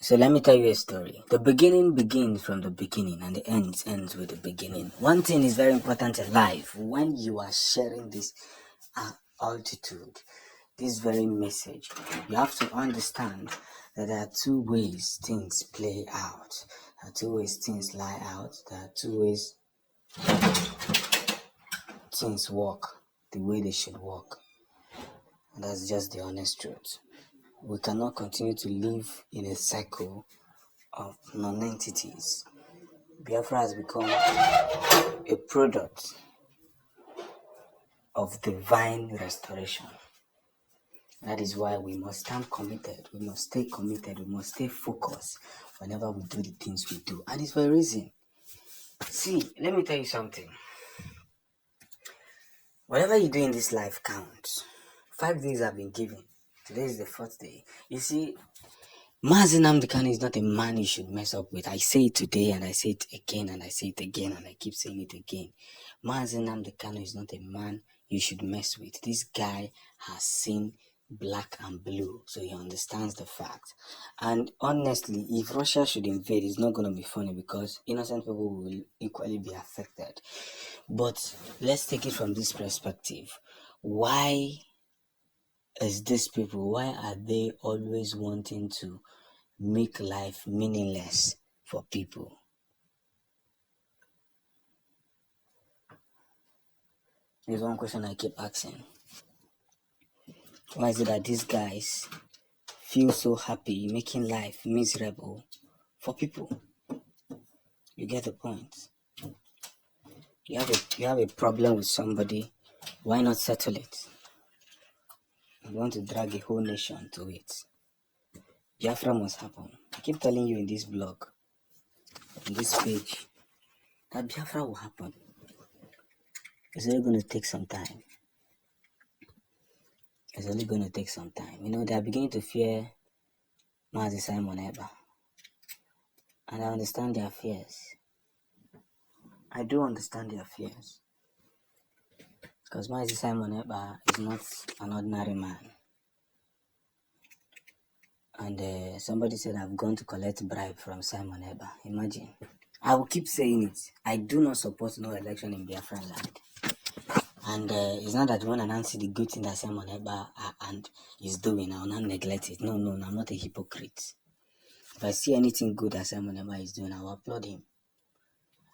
So let me tell you a story. The beginning begins from the beginning and the ends with the beginning. One thing is very important in life. When you are sharing this altitude, this very message, you have to understand that there are two ways things play out. There are two ways things lie out. There are two ways things work the way they should work. And that's just the honest truth. We cannot continue to live in a cycle of non-entities. Biafra has become a product of divine restoration. That is why we must stand committed, we must stay committed, we must stay focused whenever we do the things we do. And it's for a reason. See, let me tell you something. Whatever you do in this life counts. 5 days have been given. Today is the 4th day. You see, Mazi Nnamdi Kanu is not a man you should mess up with. I say it today and I say it again and I say it again and I keep saying it again. Mazi Nnamdi Kanu is not a man you should mess with. This guy has seen black and blue, so he understands the fact. And honestly, if Russia should invade, it's not going to be funny because innocent people will equally be affected. But let's take it from this perspective. Why is these people, why are they always wanting to make life meaningless for people? There's one question I keep asking. Why is it that these guys feel so happy making life miserable for people? You get the point. You have a problem with somebody, why not settle it? You want to drag a whole nation to it. Biafra must happen. I keep telling you in this blog, in this page, that Biafra will happen. It's only going to take some time. It's only going to take some time. You know, they are beginning to fear Mazi Simon Eba. And I understand their fears. I do understand their fears. Because Mazi Simon Eba is not an ordinary man. And somebody said I've gone to collect bribe from Simon Eba. Imagine. I will keep saying it. I do not support no election in Biafra land. And it's not that when I now see the good thing that Simon Eba and is doing, I will not neglect it. No, I'm not a hypocrite. If I see anything good that Simon Eba is doing, I will applaud him.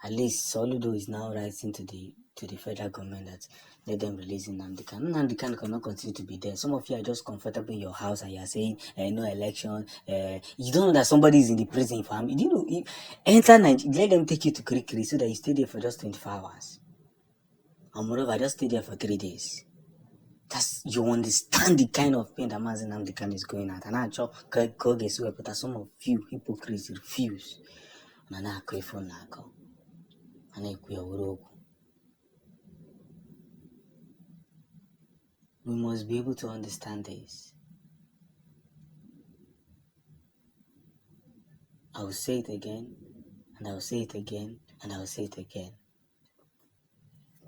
At least Soludo is now writing to the federal government that let them release Nnamdi Kanu. Nnamdi Kanu cannot continue to be there. Some of you are just comfortable in your house and you are saying no election. You don't know that somebody is in the prison for him. You know, enter Nigeria, let them take you to Kirikiri so that you stay there for just 24 hours. And moreover, just stay there for 3 days. You understand the kind of pain that Mazi Nnamdi Kanu is going at. And I just but some of you hypocrites refuse. And I crave for Nako. We must be able to understand this. I will say it again, and I will say it again, and I will say it again.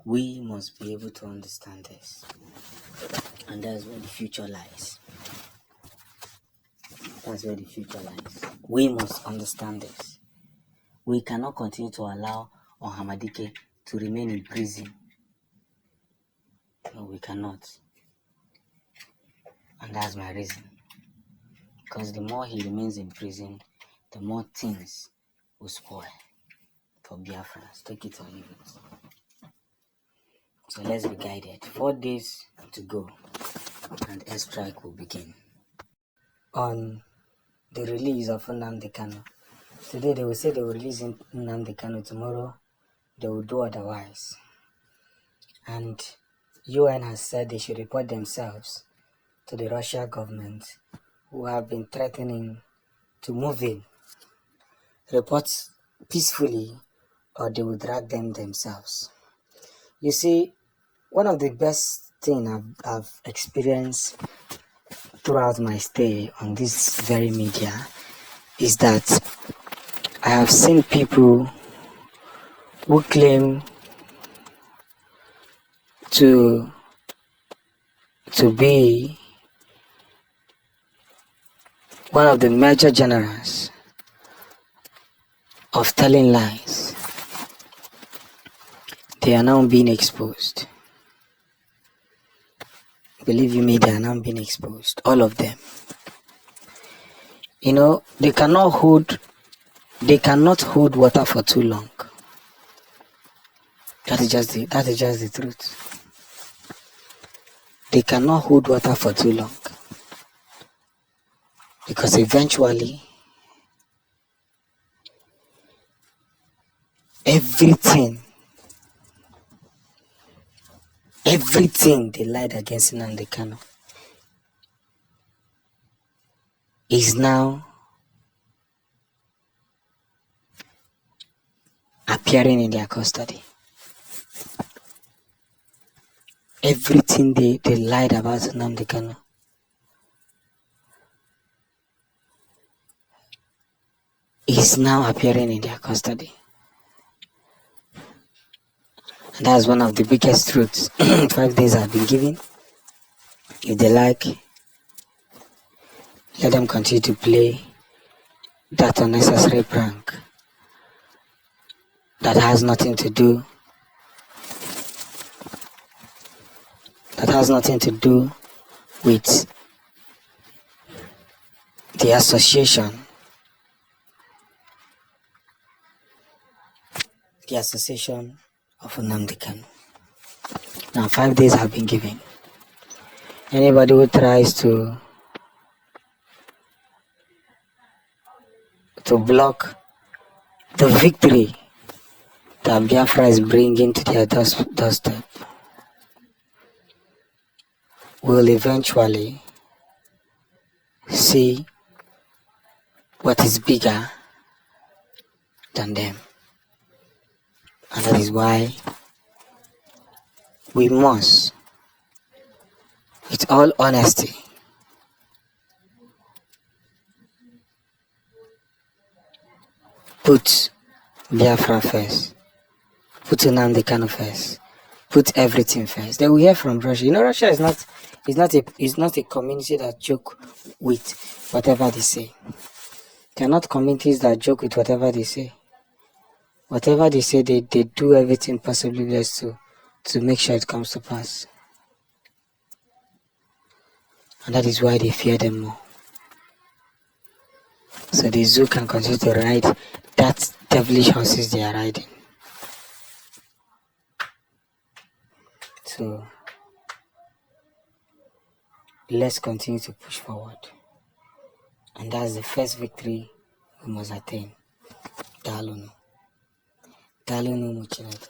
We must be able to understand this. And that's where the future lies. That's where the future lies. We must understand this. We cannot continue to allow Ohamadike to remain in prison. No, we cannot. And that's my reason. Because the more he remains in prison, the more things will spoil for Biafrans. Take it or leave it. So let's be guided. 4 days to go and airstrike will begin. On the release of Nnamdi Kanu. Today they will say they will release Nnamdi Kanu. Tomorrow they will do otherwise. And UN has said they should report themselves to the Russian government, who have been threatening to move in. Report peacefully or they will drag them themselves. You see, one of the best things I've experienced throughout my stay on this very media is that I have seen people who claim to be one of the major generals of telling lies, they are now being exposed. Believe you me, they are now being exposed. All of them. They cannot hold water for too long. That is just the truth. They cannot hold water for too long. Because eventually, everything they lied against Nnamdi Kanu is now appearing in their custody. Everything they lied about Nnamdi Kanu is now appearing in their custody. And that's one of the biggest truths 5 days have been given. If they like, let them continue to play that unnecessary prank that has nothing to do with the association of Nnamdi Kanu. Now 5 days have been given. Anybody who tries to block the victory that Biafra is bringing to their doorstep will eventually see what is bigger than them. And that is why we must, with all honesty, put Biafra first, put Nnamdi Kanu first, put everything first. Then we hear from Russia. Russia is not a community that joke with whatever they say. They are not communities that joke with whatever they say. Whatever they say, they do everything possibly best to make sure it comes to pass. And that is why they fear them more. So the zoo can continue to ride that devilish horses they are riding. So let's continue to push forward. And that's the first victory we must attain. Dalunu muchinata.